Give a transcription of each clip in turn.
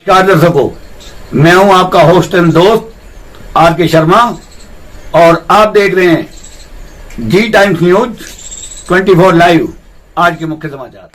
नमस्कार दर्शकों, मैं हूं आपका होस्ट एंड दोस्त आर के शर्मा और आप देख रहे हैं जी टाइम्स न्यूज 24 लाइव। आज के मुख्य समाचार।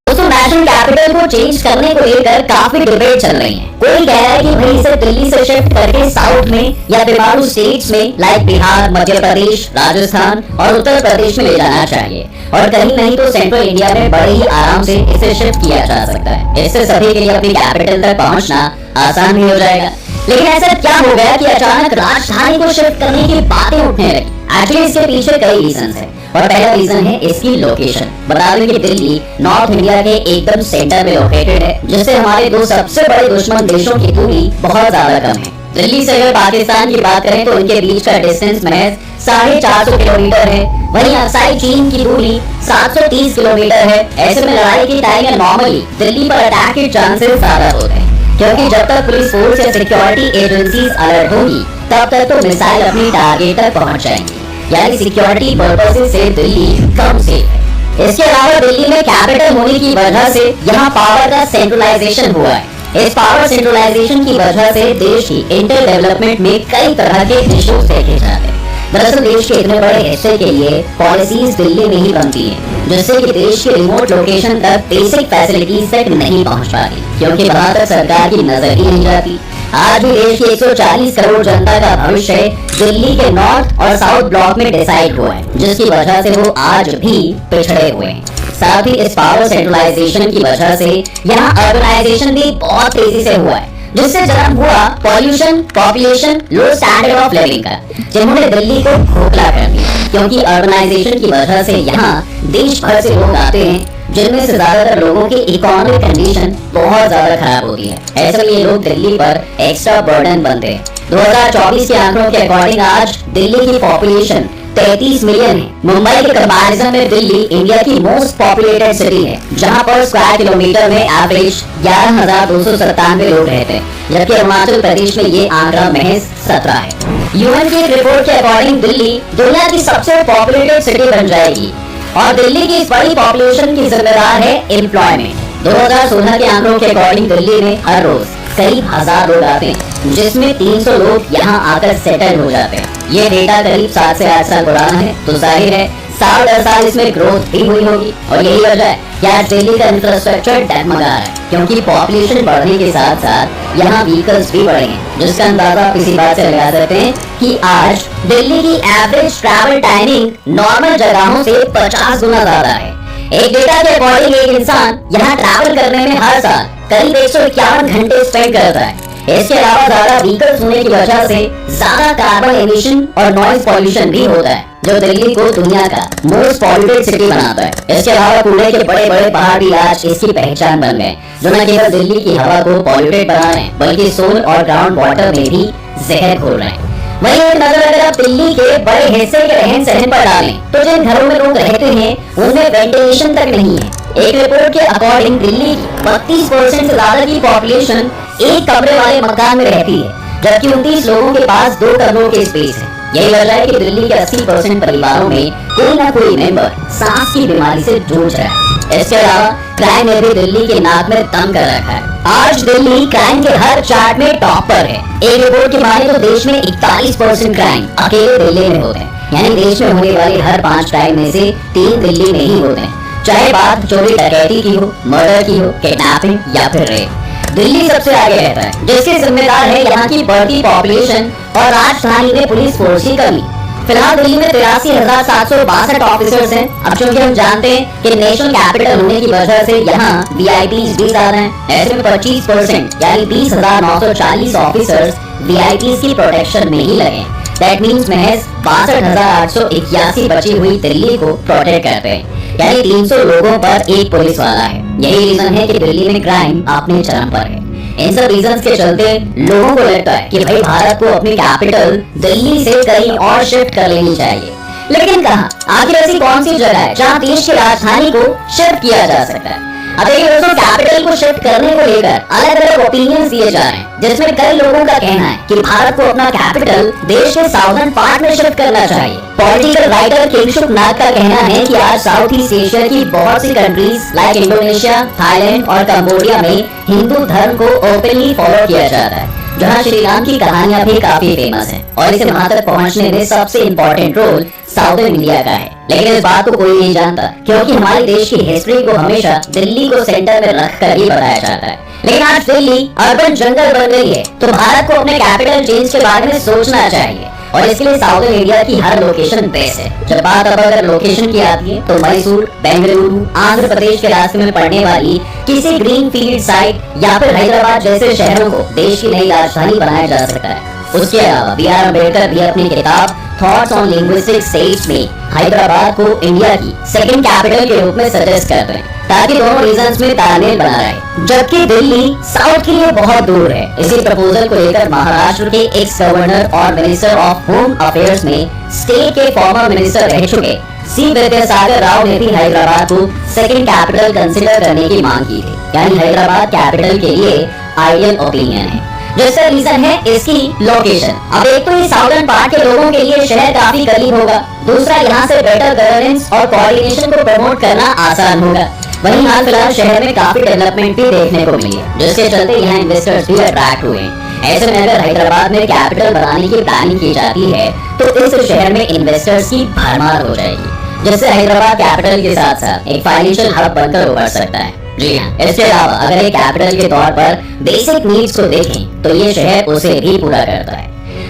दोस्तों, नेशनल कैपिटल को चेंज करने को लेकर काफी डिबेट चल रही है। कोई कह रहा है कि भाई इसे दिल्ली से शिफ्ट करके साउथ में या बीमारू स्टेट्स में लाइक बिहार, मध्य प्रदेश, राजस्थान और उत्तर प्रदेश में ले जाना चाहिए और कहीं नहीं तो सेंट्रल इंडिया में बड़े ही आराम से इसे शिफ्ट किया जा सकता है। इससे सभी के लिए अपनी कैपिटल तक पहुंचना आसान भी हो जाएगा। लेकिन ऐसा क्या हो गया कि अचानक राजधानी को शिफ्ट करने की बातें उठने लगी? एक्चुअली इसके पीछे कई रीजन है और पहला रीजन है इसकी लोकेशन। बता दें कि दिल्ली नॉर्थ इंडिया के एकदम सेंटर में लोकेटेड है, जिससे हमारे दो सबसे बड़े दुश्मन देशों की दूरी बहुत ज्यादा कम है। दिल्ली से अगर पाकिस्तान की बात करें तो इनके बीच का डिस्टेंस महज 450 किलोमीटर है। वहीं अक्साई चीन की दूरी 730 किलोमीटर है। ऐसे में लड़ाई की टाइम में नॉर्मली दिल्ली पर अटैक के चांसेस ज्यादा होते हैं, क्योंकि जब तक पुलिस फोर्स या सिक्योरिटी एजेंसीज अलर्ट होंगी तब तक तो मिसाइल अपनी टारगेट तक पहुंच जाएंगी। यानी सिक्योरिटी पर्पसेस से दिल्ली कम सेफ है। इसके अलावा दिल्ली में कैपिटल होने की वजह से यहाँ पावर का सेंट्रलाइजेशन हुआ है। इस पावर सेंट्रलाइजेशन की वजह से देश की इंटर डेवलपमेंट में कई तरह के इश्यूज देखे जाते हैं। दरअसल देश के इतने बड़े हिस्से के लिए पॉलिसीज दिल्ली में ही बनती हैं, जिससे कि देश के रिमोट लोकेशन तक बेसिक फैसिलिटीज तक नहीं पहुंच पाती, क्योंकि वहां तक सरकार की नजर ही नहीं जाती। आज भी देश की 140 करोड़ जनता का भविष्य दिल्ली के नॉर्थ और साउथ ब्लॉक में डिसाइड हुआ है, जिसकी वजह से वो आज भी पिछड़े हुए हैं। साथ ही इस पावर सेंट्रलाइजेशन की वजह से यहाँ अर्बनाइजेशन भी बहुत तेजी से हुआ है, जिससे जन्म हुआ pollution, population, low standard of living का, जिन्होंने दिल्ली को खोखला कर दिया। क्योंकि अर्बनाइजेशन की वजह से यहाँ देश भर से लोग आते हैं, जिनमें से ज्यादातर लोगों की इकोनॉमिक कंडीशन बहुत ज्यादा खराब होती है। ऐसे में ये लोग दिल्ली पर एक्स्ट्रा बर्डन बनते हैं। 2024 के आंकड़ों के अकॉर्डिंग आज दिल्ली की पॉपुलेशन 33 मिलियन है। मुंबई के कंपैरिजन में दिल्ली इंडिया की मोस्ट पॉपुलेटेड सिटी है, जहां पर स्क्वायर किलोमीटर में एवरेज 11,297 लोग रहते हैं, जबकि अरुणाचल प्रदेश में ये आंकड़ा महज 17 है। यूएन की रिपोर्ट के अकॉर्डिंग दिल्ली दुनिया की सबसे पॉपुलेटेड सिटी बन जाएगी और दिल्ली की इस बड़ी पॉपुलेशन की जिम्मेदार है एम्प्लॉयमेंट। 2016 के आंकड़ों के अकॉर्डिंग दिल्ली में हर रोज करीब 1000 लोग आते हैं, जिसमें 300 लोग यहाँ आकर सेटल हो जाते हैं। ये डेटा करीब 7 से 8 साल पुराना है, तो जाहिर है 7-10 साल इसमें ग्रोथ भी हुई होगी और यही वजह है कि आज दिल्ली का इंफ्रास्ट्रक्चर डगमगा रहा है, क्योंकि पॉपुलेशन बढ़ने के साथ साथ यहाँ व्हीकल्स भी बढ़े हैं, जिसका अंदाजा आप इसी बात से लगा सकते हैं कि आज दिल्ली की एवरेज ट्रैवल टाइमिंग नॉर्मल जगहों से 50 गुना ज्यादा है। एक डेटा के अकॉर्डिंग एक इंसान यहाँ ट्रैवल करने में हर साल करीब 151 घंटे स्पेंड करता है। इसके अलावा ज्यादा व्हीकल्स होने की वजह से ज्यादा कार्बन एमिशन और नॉइज पॉल्यूशन भी होता है, जो दिल्ली को दुनिया का मोस्ट पॉल्यूटेड सिटी बनाता है। इसके अलावा कूड़े के बड़े बड़े पहाड़ भी आज इसकी पहचान बन गए, जो न केवल दिल्ली की हवा को पॉल्यूटेड बना रहे हैं, बल्कि सोल और ग्राउंड वाटर में भी जहर घोल रहे हैं। वहीं एक नजर अगर आप दिल्ली के बड़े हिस्से के रहन सहन पर डालें, तो जिन घरों में लोग रहते हैं उनमें वेंटिलेशन तक नहीं है। एक रिपोर्ट के अकॉर्डिंग दिल्ली की 32% से ज्यादा की पॉपुलेशन एक कमरे वाले मकान में रहती है, जबकि 29 लोगों के पास 2 कमरों के स्पेस है। यही वजह है कि दिल्ली के 80% परिवारों में कोई ना कोई मेंबर सांस की बीमारी से जूझ रहा है। इसके अलावा क्राइम ने भी दिल्ली के नाक में दम कर रखा है। आज दिल्ली क्राइम के हर चार्ट में टॉप पर है। एक रिपोर्ट के माने तो देश में 41% क्राइम अकेले दिल्ली में होते हैं, यानी देश में होने वाले हर 5 क्राइम में से 3 दिल्ली में ही होते हैं। चाहे बात चोरी डकैती की हो, मर्डर की हो, किडनैपिंग या फिर रेप, दिल्ली सबसे आगे रहता है, जिसके जिम्मेदार है यहाँ की बढ़ती पॉपुलेशन और राजधानी में पुलिस फोर्स की कमी। फिलहाल दिल्ली में 83,762 ऑफिसर्स हैं। अब चूंकि हम जानते हैं कि नेशनल कैपिटल होने की वजह से यहाँ वीआईपीज भी ज्यादा हैं। ऐसे में 25% यानी 20,940 ऑफिसर्स वीआईपीज की प्रोटेक्शन में ही लगे। दैट मीन्स महज 62,881 बची हुई दिल्ली को प्रोटेक्ट करते हैं, यानी 300 लोगों पर एक पुलिस वाला है। यही रीजन है कि दिल्ली में क्राइम अपने चरम पर है। इन सब रीजंस के चलते लोगों को लगता है कि भाई भारत को अपनी कैपिटल दिल्ली से कहीं और शिफ्ट कर लेनी चाहिए। लेकिन कहां? आखिर ऐसी कौन सी जगह है जहां देश की राजधानी को शिफ्ट किया जा सकता है? अब देखिए दोस्तों, कैपिटल को शिफ्ट करने को लेकर अलग अलग ओपिनियंस दिए जा रहे हैं, जिसमें कई लोगों का कहना है कि भारत को अपना कैपिटल देश के साउदर्न पार्ट में शिफ्ट करना चाहिए। पॉलिटिकल राइटर किंगशुक नाग का कहना है कि आज साउथ ईस्ट एशिया की बहुत सी कंट्रीज लाइक इंडोनेशिया, थाईलैंड और कंबोडिया में हिंदू धर्म को ओपनली फॉलो किया जाता है, जहाँ श्री राम की कहानियां भी काफी फेमस है और इसे वहां तक पहुंचने में सबसे इम्पोर्टेंट रोल साउदर्न इंडिया का है। लेकिन इस बात को कोई नहीं जानता, क्योंकि हमारे देश की हिस्ट्री को हमेशा दिल्ली को सेंटर में रखकर ही बताया जाता है। लेकिन आज दिल्ली अर्बन जंगल बन गई है, तो भारत को अपने कैपिटल चेंज के बारे में सोचना चाहिए और इसके लिए साउदर्न इंडिया की हर लोकेशन बेस्ट है। जब बात अब अगर लोकेशन की आती है तो मैसूर, बेंगलुरु, आंध्र प्रदेश के रास्ते में पड़ने वाली किसी ग्रीन फील्ड साइट या फिर हैदराबाद जैसे शहरों को देश की नई राजधानी बनाया जा सकता है। उसके अलावा B.R. अम्बेडकर भी अपनी किताब थॉट्स ऑन लिंग्विस्टिक स्टेट्स में हैदराबाद को इंडिया की सेकंड कैपिटल के रूप में सजेस्ट करते हैं, ताकि दोनों रीजन्स में तालमेल बना रहे। जबकि दिल्ली साउथ के लिए बहुत दूर है। इसी प्रपोजल को लेकर महाराष्ट्र के एक्स गवर्नर और मिनिस्टर ऑफ होम अफेयर्स में स्टेट के फॉर्मर मिनिस्टर रह चुके सी विद्यासागर राव ने भी हैदराबाद को सेकंड कैपिटल कंसिडर करने की मांग की थी। यानी हैदराबाद कैपिटल के लिए आइडियल ओपिनियन है। जिसका रीजन है इसकी लोकेशन। अब एक तो ये साउदर्न पार्ट के लोगों के लिए शहर काफी करीब होगा, दूसरा यहाँ से बेटर गवर्नेंस और कोऑर्डिनेशन को प्रमोट करना आसान होगा। वहीं हाल फिलहाल शहर में काफी डेवलपमेंट भी देखने को मिली है, जिसके चलते यहाँ इन्वेस्टर्स भी अट्रैक्ट हुए हैं। ऐसे में अगर हैदराबाद में कैपिटल बनाने की प्लानिंग की जाती है तो इस शहर में इन्वेस्टर्स की भरमार हो जाएगी, जिससे हैदराबाद कैपिटल के साथ साथ एक फाइनेंशियल हब बनकर उभर सकता है। जी हाँ, इसके अलावा अगर एक कैपिटल के तौर पर बेसिक नीड्स को देखें तो ये शहर उसे भी पूरा करता है।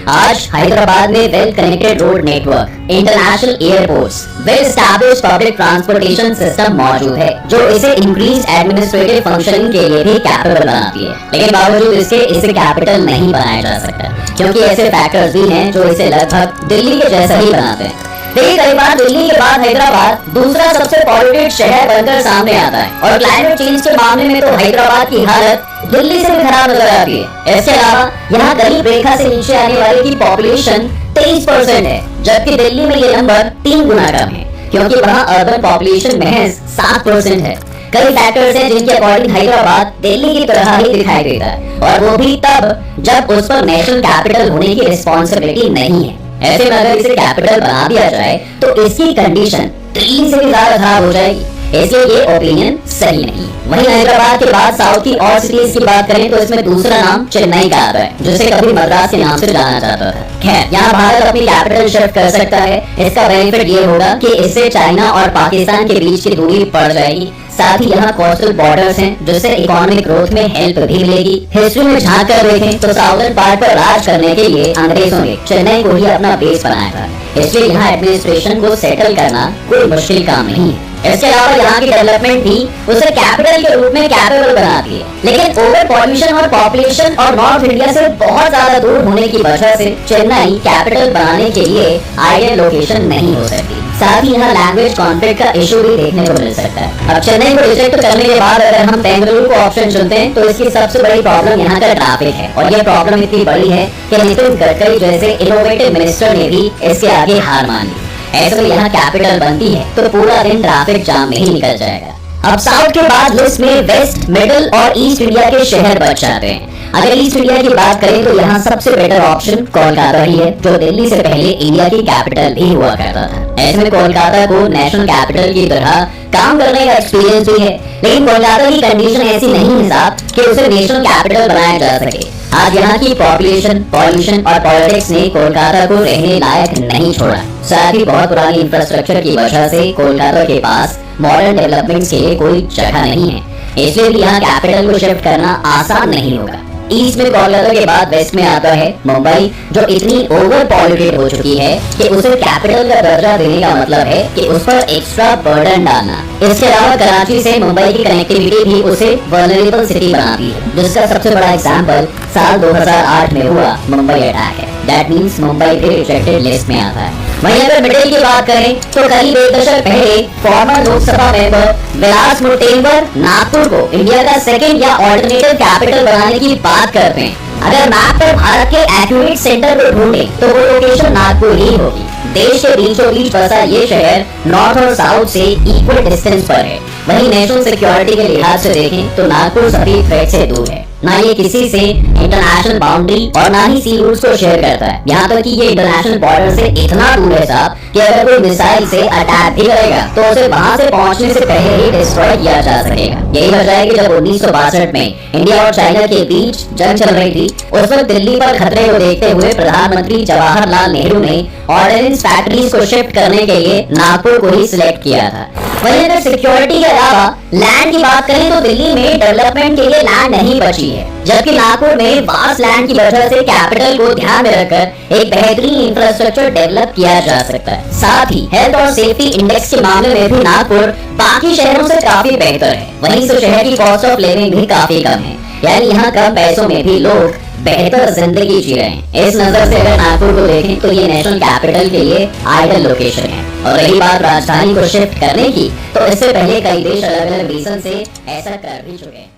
आज हैदराबाद में well connected road network, international airports, well established public transportation system मौजूद है, जो इसे इंक्रीज एडमिनिस्ट्रेटिव फंक्शनिंग के लिए भी कैपेबल बनाती है। लेकिन बावजूद इसके इसे कैपिटल नहीं बनाया जा सकता, क्योंकि ऐसे फैक्टर्स भी हैं जो इसे लगभग दिल्ली के जैसा ही बनाते हैं। देखिए, कई बार दिल्ली के बाद हैदराबाद दूसरा सबसे पॉल्यूटेड शहर बनकर सामने आता है और क्लाइमेट चेंज के मामले में तो हैदराबाद की हालत दिल्ली से भी खराब नजर आती है। इसके अलावा यहाँ गरीब रेखा से नीचे आने वाले की पॉपुलेशन 23% है, जबकि दिल्ली में ये नंबर 3 गुना कम है, क्योंकि वहाँ अर्बन पॉपुलेशन महज 7% है। कई फैक्टर्स हैं जिनके अकॉर्डिंग हैदराबाद दिल्ली की तरह ही दिखाई देता है, और वो भी तब जब उस पर नेशनल कैपिटल होने की रिस्पॉन्सिबिलिटी नहीं है। ऐसे में अगर इसे कैपिटल बना दिया जाए तो इसकी कंडीशन दिल्ली से भी ज्यादा खराब हो जाएगी, इसलिए ये ओपिनियन सही नहीं। वहीं हैदराबाद के बाद साउथ की और सिटीज की बात करें तो इसमें दूसरा नाम चेन्नई का आता है, जिसे कभी मद्रास के नाम से जाना जाता था। खैर, यहाँ भारत अपनी कैपिटल शिफ्ट कर सकता है। इसका बेनिफिट ये होगा कि इससे चाइना और पाकिस्तान के बीच की दूरी बढ़ जाएगी, साथ ही यहाँ कोस्टल बॉर्डर्स हैं, जिससे इकोनॉमिक ग्रोथ में हेल्प भी मिलेगी। हिस्ट्री में झांक कर देखें तो साउदर्न पार्ट पर राज करने के लिए अंग्रेजों ने चेन्नई को ही अपना बेस बनाया था, इसलिए यहाँ एडमिनिस्ट्रेशन को सेटल करना कोई मुश्किल काम नहीं है। इसके अलावा यहाँ की डेवलपमेंट भी उसे कैपिटल के रूप में कैपेबल बनाती है। लेकिन ओवर पॉल्यूशन और पॉपुलेशन और नॉर्थ इंडिया से बहुत ज्यादा दूर होने की वजह से चेन्नई कैपिटल बनाने के लिए आइडियल लोकेशन नहीं हो सकती। साथ ही यहाँ लैंग्वेज कॉन्फ्लिक्ट का इशू भी देखने को मिल सकता है। अब चेन्नई को रिजेक्ट करने के बाद अगर हम बेंगलुरु को ऑप्शन चुनते हैं तो इसकी सबसे बड़ी प्रॉब्लम यहाँ का ट्रैफिक है, और यह प्रॉब्लम इतनी बड़ी है कि नितिन गडकरी जैसे इनोवेटिव मिनिस्टर ने भी इसके आगे हार मान ली। ऐसे में यहाँ कैपिटल बनती है तो पूरा दिन ट्रैफिक जाम में ही निकल जाएगा। अब साउथ के बाद लिस्ट में वेस्ट, मिडिल और ईस्ट इंडिया के शहर बच जाते हैं। अगर ईस्ट इंडिया की बात करें तो यहाँ सबसे बेटर ऑप्शन कोलकाता ही है, जो दिल्ली से पहले इंडिया की कैपिटल भी हुआ करता था। ऐसे में कोलकाता को नेशनल कैपिटल की तरह काम करने का एक्सपीरियंस भी है, लेकिन कोलकाता की कंडीशन ऐसी नहीं है साहब कि उसे नेशनल कैपिटल बनाया जा सके। आज यहाँ की पॉपुलेशन, पॉल्यूशन और पॉलिटिक्स ने कोलकाता को रहने लायक नहीं छोड़ा। साथ ही बहुत पुरानी इंफ्रास्ट्रक्चर की वजह से कोलकाता के पास मॉडर्न डेवलपमेंट के लिए कोई जगह नहीं है, इसलिए भी यहाँ कैपिटल को शिफ्ट करना आसान नहीं होगा। ईस्ट में कोलकाता के बाद वेस्ट में आता है मुंबई, जो इतनी ओवर पॉल्यूटेड हो चुकी है कि उसे कैपिटल का दर्जा देने का मतलब है कि उस पर एक्स्ट्रा बर्डन डालना। इसके अलावा कराची से मुंबई की कनेक्टिविटी भी उसे वल्नरेबल सिटी बनाती है, जिसका सबसे बड़ा एग्जाम्पल साल 2008 में हुआ मुंबई अटैक है। दैट मीन्स मुंबई भी रिजेक्टेड लिस्ट में आता है। वहीं अगर मिडिल की बात करें तो करीब 1 दशक पहले फॉर्मर लोकसभा मेंबर विलास मुत्तेमवर नागपुर को इंडिया का सेकंड या ऑल्टरनेटिव कैपिटल बनाने की बात करते हैं। अगर मैप पर भारत के एक्यूरेट सेंटर को ढूंढे तो वो लोकेशन नागपुर ही होगी। देश के बीचों बीच बसा ये शहर नॉर्थ और साउथ से इक्वल डिस्टेंस पर है। वहीं नेशनल सिक्योरिटी के लिहाज से देखें तो नागपुर सभी थ्रेट से दूर है। ना ये किसी से इंटरनेशनल बाउंड्री और ना ही सी रूट्स को शेयर करता है। यहाँ तक कि ये इंटरनेशनल बॉर्डर से इतना दूर है साहब कि अगर कोई मिसाइल से अटैक भी करेगा तो उसे वहां से पहुंचने से पहले ही डिस्ट्रॉय किया जा सकेगा। यही वजह है कि जब 1962 में इंडिया और चाइना के बीच जंग चल रही थी, उस वक्त दिल्ली पर खतरे को देखते हुए प्रधानमंत्री जवाहरलाल नेहरू ने ऑर्डिनेंस फैक्ट्रीज को शिफ्ट करने के लिए नागपुर को ही सिलेक्ट किया था। वहीं अगर सिक्योरिटी के अलावा लैंड की बात करें तो दिल्ली में डेवलपमेंट के लिए लैंड नहीं बची है, जबकि नागपुर में वास्ट लैंड की वजह से कैपिटल को ध्यान में रखकर एक बेहतरीन इंफ्रास्ट्रक्चर डेवलप किया जा सकता है। साथ ही हेल्थ और सेफ्टी इंडेक्स के मामले में भी नागपुर बाकी शहरों से काफी बेहतर है। वहीं से शहर की कॉस्ट ऑफ लिविंग भी काफी कम है, यानी यहाँ कम पैसों में भी लोग बेहतर जिंदगी जी रहे हैं। इस नजर से अगर नागपुर को देखें तो ये नेशनल कैपिटल के लिए आइडियल लोकेशन है। और रही बात राजधानी को शिफ्ट करने की, तो इससे पहले कई देश अलग अलग रीजन से ऐसा कर भी चुके हैं।